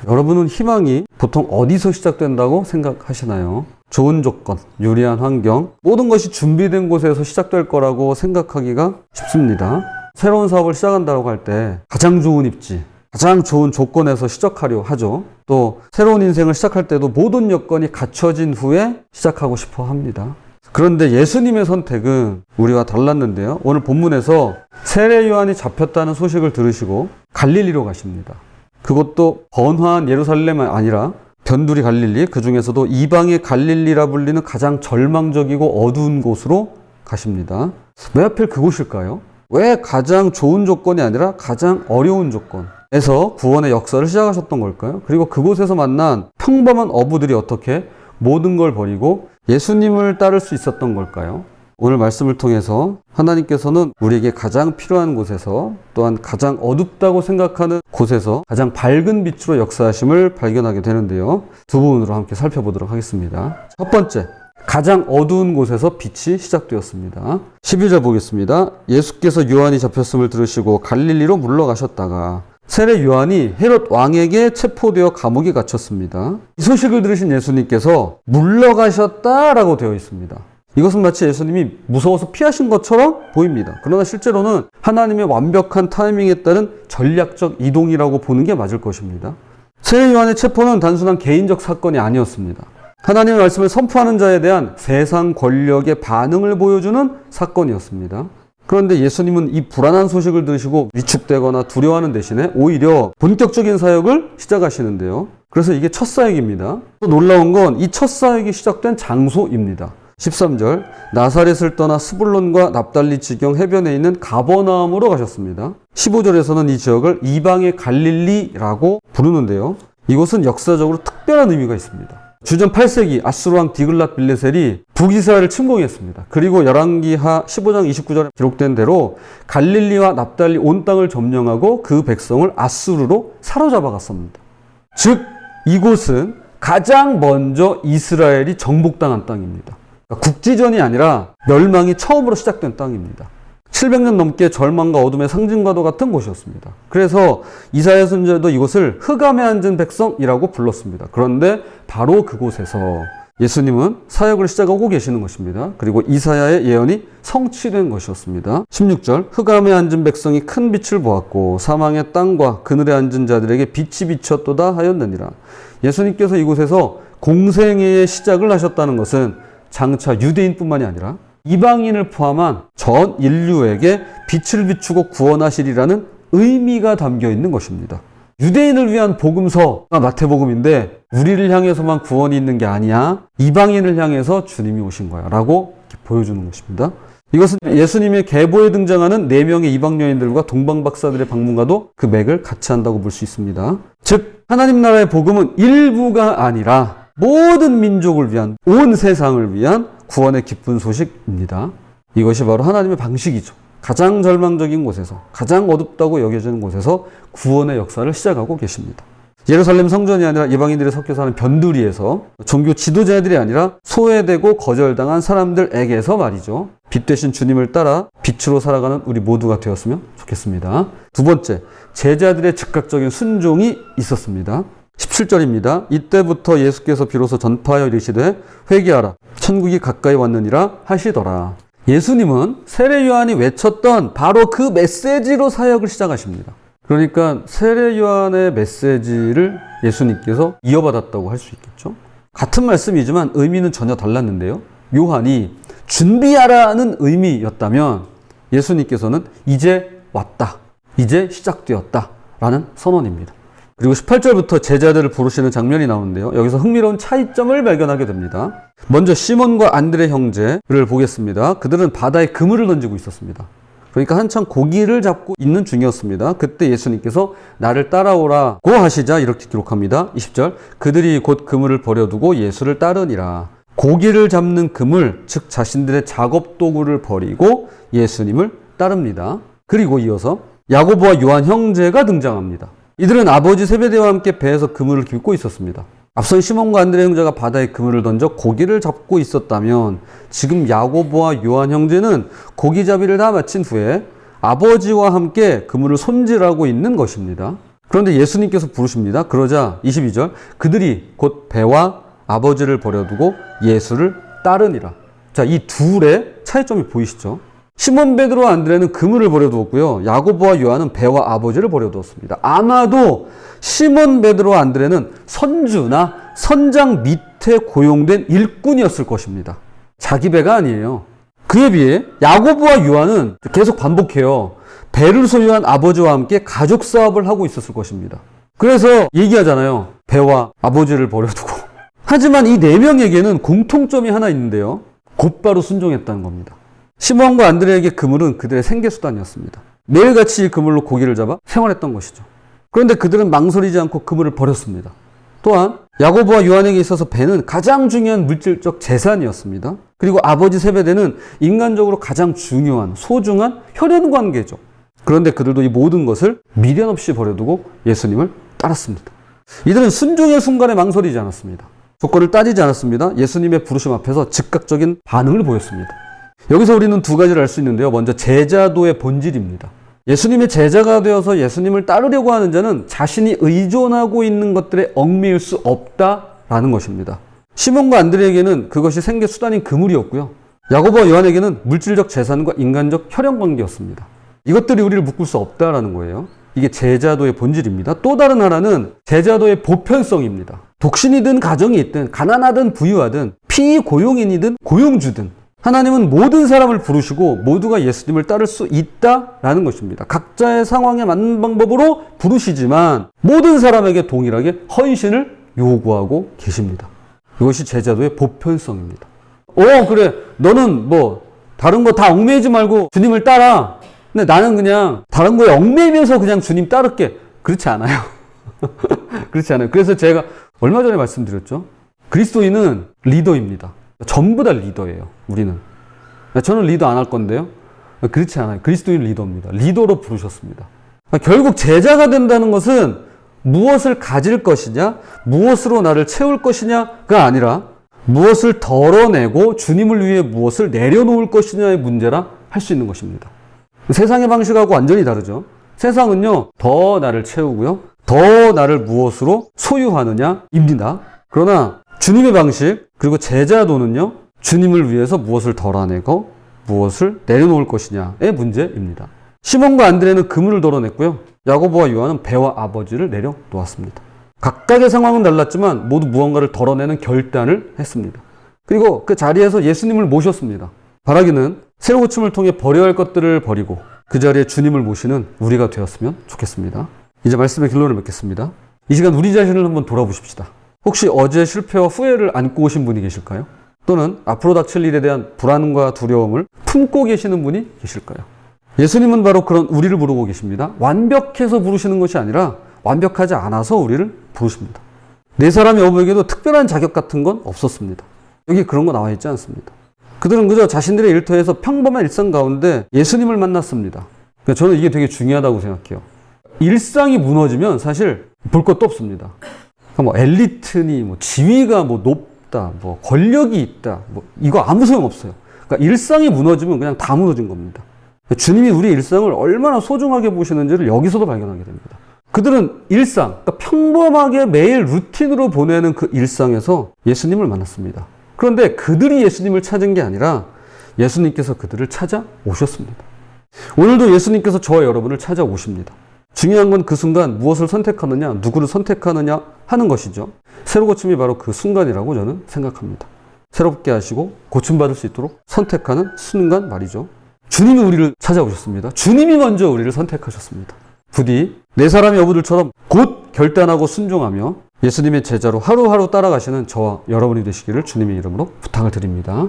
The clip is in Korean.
여러분은 희망이 보통 어디서 시작된다고 생각하시나요? 좋은 조건, 유리한 환경, 모든 것이 준비된 곳에서 시작될 거라고 생각하기가 쉽습니다. 새로운 사업을 시작한다고 할 때 가장 좋은 입지, 가장 좋은 조건에서 시작하려 하죠. 또 새로운 인생을 시작할 때도 모든 여건이 갖춰진 후에 시작하고 싶어 합니다. 그런데 예수님의 선택은 우리와 달랐는데요. 오늘 본문에서 세례 요한이 잡혔다는 소식을 들으시고 갈릴리로 가십니다. 그것도 번화한 예루살렘이 아니라 변두리 갈릴리, 그 중에서도 이방의 갈릴리라 불리는 가장 절망적이고 어두운 곳으로 가십니다. 왜 하필 그곳일까요? 왜 가장 좋은 조건이 아니라 가장 어려운 조건에서 구원의 역사를 시작하셨던 걸까요? 그리고 그곳에서 만난 평범한 어부들이 어떻게 모든 걸 버리고 예수님을 따를 수 있었던 걸까요? 오늘 말씀을 통해서 하나님께서는 우리에게 가장 필요한 곳에서 또한 가장 어둡다고 생각하는 곳에서 가장 밝은 빛으로 역사하심을 발견하게 되는데요. 두 부분으로 함께 살펴보도록 하겠습니다. 첫 번째, 가장 어두운 곳에서 빛이 시작되었습니다. 11절 보겠습니다. 예수께서 요한이 잡혔음을 들으시고 갈릴리로 물러가셨다가 세례 요한이 헤롯 왕에게 체포되어 감옥에 갇혔습니다. 이 소식을 들으신 예수님께서 물러가셨다라고 되어 있습니다. 이것은 마치 예수님이 무서워서 피하신 것처럼 보입니다. 그러나 실제로는 하나님의 완벽한 타이밍에 따른 전략적 이동이라고 보는 게 맞을 것입니다. 세례 요한의 체포는 단순한 개인적 사건이 아니었습니다. 하나님의 말씀을 선포하는 자에 대한 세상 권력의 반응을 보여주는 사건이었습니다. 그런데 예수님은 이 불안한 소식을 들으시고 위축되거나 두려워하는 대신에 오히려 본격적인 사역을 시작하시는데요. 그래서 이게 첫 사역입니다. 또 놀라운 건 이 첫 사역이 시작된 장소입니다. 13절, 나사렛을 떠나 스불론과 납달리 지경 해변에 있는 가버나움으로 가셨습니다. 15절에서는 이 지역을 이방의 갈릴리라고 부르는데요. 이곳은 역사적으로 특별한 의미가 있습니다. 주전 8세기 아수르왕 디글랏 빌레셀이 북이스라엘을 침공했습니다. 그리고 열왕기하 15장 29절에 기록된 대로 갈릴리와 납달리 온 땅을 점령하고 그 백성을 아수르로 사로잡아 갔습니다. 즉 이곳은 가장 먼저 이스라엘이 정복당한 땅입니다. 국지전이 아니라 멸망이 처음으로 시작된 땅입니다. 700년 넘게 절망과 어둠의 상징과도 같은 곳이었습니다. 그래서 이사야 선지자도 이곳을 흑암에 앉은 백성이라고 불렀습니다. 그런데 바로 그곳에서 예수님은 사역을 시작하고 계시는 것입니다. 그리고 이사야의 예언이 성취된 것이었습니다. 16절, 흑암에 앉은 백성이 큰 빛을 보았고 사망의 땅과 그늘에 앉은 자들에게 빛이 비쳤도다 하였느니라. 예수님께서 이곳에서 공생애의 시작을 하셨다는 것은 장차 유대인뿐만이 아니라 이방인을 포함한 전 인류에게 빛을 비추고 구원하시리라는 의미가 담겨 있는 것입니다. 유대인을 위한 복음서가 마태복음인데 우리를 향해서만 구원이 있는 게 아니야. 이방인을 향해서 주님이 오신 거야 라고 보여주는 것입니다. 이것은 예수님의 계보에 등장하는 4명의 이방 여인들과 동방 박사들의 방문과도 그 맥을 같이 한다고 볼 수 있습니다. 즉 하나님 나라의 복음은 일부가 아니라 모든 민족을 위한, 온 세상을 위한 구원의 기쁜 소식입니다. 이것이 바로 하나님의 방식이죠. 가장 절망적인 곳에서, 가장 어둡다고 여겨지는 곳에서 구원의 역사를 시작하고 계십니다. 예루살렘 성전이 아니라 이방인들이 섞여 사는 변두리에서, 종교 지도자들이 아니라 소외되고 거절당한 사람들에게서 말이죠. 빛 되신 주님을 따라 빛으로 살아가는 우리 모두가 되었으면 좋겠습니다. 두 번째, 제자들의 즉각적인 순종이 있었습니다. 17절입니다. 이때부터 예수께서 비로소 전파하여 이르시되 회개하라 천국이 가까이 왔느니라 하시더라. 예수님은 세례 요한이 외쳤던 바로 그 메시지로 사역을 시작하십니다. 그러니까 세례 요한의 메시지를 예수님께서 이어받았다고 할 수 있겠죠. 같은 말씀이지만 의미는 전혀 달랐는데요. 요한이 준비하라는 의미였다면 예수님께서는 이제 왔다, 이제 시작되었다 라는 선언입니다. 그리고 18절부터 제자들을 부르시는 장면이 나오는데요. 여기서 흥미로운 차이점을 발견하게 됩니다. 먼저 시몬과 안드레 형제를 보겠습니다. 그들은 바다에 그물을 던지고 있었습니다. 그러니까 한참 고기를 잡고 있는 중이었습니다. 그때 예수님께서 나를 따라오라고 하시자 이렇게 기록합니다. 20절, 그들이 곧 그물을 버려두고 예수를 따르니라. 고기를 잡는 그물, 즉 자신들의 작업 도구를 버리고 예수님을 따릅니다. 그리고 이어서 야고보와 요한 형제가 등장합니다. 이들은 아버지 세베대와 함께 배에서 그물을 깁고 있었습니다. 앞선 시몬과 안드레 형제가 바다에 그물을 던져 고기를 잡고 있었다면 지금 야고보와 요한 형제는 고기잡이를 다 마친 후에 아버지와 함께 그물을 손질하고 있는 것입니다. 그런데 예수님께서 부르십니다. 그러자 22절 그들이 곧 배와 아버지를 버려두고 예수를 따르니라. 자, 이 둘의 차이점이 보이시죠? 시몬 베드로와 안드레는 그물을 버려두었고요. 야고보와 요한은 배와 아버지를 버려두었습니다. 아마도 시몬 베드로와 안드레는 선주나 선장 밑에 고용된 일꾼이었을 것입니다. 자기 배가 아니에요. 그에 비해 야고보와 요한은 계속 반복해요. 배를 소유한 아버지와 함께 가족 사업을 하고 있었을 것입니다. 그래서 얘기하잖아요. 배와 아버지를 버려두고. 하지만 이 네 명에게는 공통점이 하나 있는데요. 곧바로 순종했다는 겁니다. 시몬과 안드레에게 그물은 그들의 생계수단이었습니다. 매일같이 이 그물로 고기를 잡아 생활했던 것이죠. 그런데 그들은 망설이지 않고 그물을 버렸습니다. 또한 야고보와 요한에게 있어서 배는 가장 중요한 물질적 재산이었습니다. 그리고 아버지 세베대는 인간적으로 가장 중요한 소중한 혈연 관계죠. 그런데 그들도 이 모든 것을 미련 없이 버려두고 예수님을 따랐습니다. 이들은 순종의 순간에 망설이지 않았습니다. 조건을 따지지 않았습니다. 예수님의 부르심 앞에서 즉각적인 반응을 보였습니다. 여기서 우리는 두 가지를 알 수 있는데요. 먼저 제자도의 본질입니다. 예수님의 제자가 되어서 예수님을 따르려고 하는 자는 자신이 의존하고 있는 것들에 얽매일 수 없다라는 것입니다. 시몬과 안드레에게는 그것이 생계 수단인 그물이었고요. 야고보와 요한에게는 물질적 재산과 인간적 혈연 관계였습니다. 이것들이 우리를 묶을 수 없다라는 거예요. 이게 제자도의 본질입니다. 또 다른 하나는 제자도의 보편성입니다. 독신이든 가정이 있든 가난하든 부유하든 피고용인이든 고용주든 하나님은 모든 사람을 부르시고 모두가 예수님을 따를 수 있다라는 것입니다. 각자의 상황에 맞는 방법으로 부르시지만 모든 사람에게 동일하게 헌신을 요구하고 계십니다. 이것이 제자도의 보편성입니다. 그래 너는 다른 거 다 얽매이지 말고 주님을 따라. 근데 나는 그냥 다른 거에 얽매이면서 그냥 주님 따를게. 그렇지 않아요. 그렇지 않아요. 그래서 제가 얼마 전에 말씀드렸죠. 그리스도인은 리더입니다. 전부 다 리더예요. 우리는. 저는 리더 안 할 건데요. 그렇지 않아요. 그리스도인 리더입니다. 리더로 부르셨습니다. 결국 제자가 된다는 것은 무엇을 가질 것이냐, 무엇으로 나를 채울 것이냐가 아니라 무엇을 덜어내고 주님을 위해 무엇을 내려놓을 것이냐의 문제라 할 수 있는 것입니다. 세상의 방식하고 완전히 다르죠. 세상은요, 더 나를 채우고요, 더 나를 무엇으로 소유하느냐입니다. 그러나 주님의 방식, 그리고 제자도는요, 주님을 위해서 무엇을 덜어내고 무엇을 내려놓을 것이냐의 문제입니다. 시몬과 안드레는 그물을 덜어냈고요. 야고보와 요한은 배와 아버지를 내려놓았습니다. 각각의 상황은 달랐지만 모두 무언가를 덜어내는 결단을 했습니다. 그리고 그 자리에서 예수님을 모셨습니다. 바라기는 새로 고침을 통해 버려야 할 것들을 버리고 그 자리에 주님을 모시는 우리가 되었으면 좋겠습니다. 이제 말씀의 결론을 맺겠습니다. 이 시간 우리 자신을 한번 돌아보십시다. 혹시 어제 실패와 후회를 안고 오신 분이 계실까요? 또는 앞으로 닥칠 일에 대한 불안과 두려움을 품고 계시는 분이 계실까요? 예수님은 바로 그런 우리를 부르고 계십니다. 완벽해서 부르시는 것이 아니라 완벽하지 않아서 우리를 부르십니다. 네 사람의 어부에게도 특별한 자격 같은 건 없었습니다. 여기 그런 거 나와 있지 않습니다. 그들은 그저 자신들의 일터에서 평범한 일상 가운데 예수님을 만났습니다. 그러니까 저는 이게 되게 중요하다고 생각해요. 일상이 무너지면 사실 볼 것도 없습니다. 그러니까 엘리트니, 지위가 높다, 권력이 있다, 이거 아무 소용 없어요. 그러니까 일상이 무너지면 그냥 다 무너진 겁니다. 주님이 우리의 일상을 얼마나 소중하게 보시는지를 여기서도 발견하게 됩니다. 그들은 일상, 그러니까 평범하게 매일 루틴으로 보내는 그 일상에서 예수님을 만났습니다. 그런데 그들이 예수님을 찾은 게 아니라 예수님께서 그들을 찾아오셨습니다. 오늘도 예수님께서 저와 여러분을 찾아오십니다. 중요한 건 그 순간 무엇을 선택하느냐, 누구를 선택하느냐 하는 것이죠. 새로 고침이 바로 그 순간이라고 저는 생각합니다. 새롭게 하시고 고침받을 수 있도록 선택하는 순간 말이죠. 주님이 우리를 찾아오셨습니다. 주님이 먼저 우리를 선택하셨습니다. 부디 네 사람의 어부들처럼 곧 결단하고 순종하며 예수님의 제자로 하루하루 따라가시는 저와 여러분이 되시기를 주님의 이름으로 부탁을 드립니다.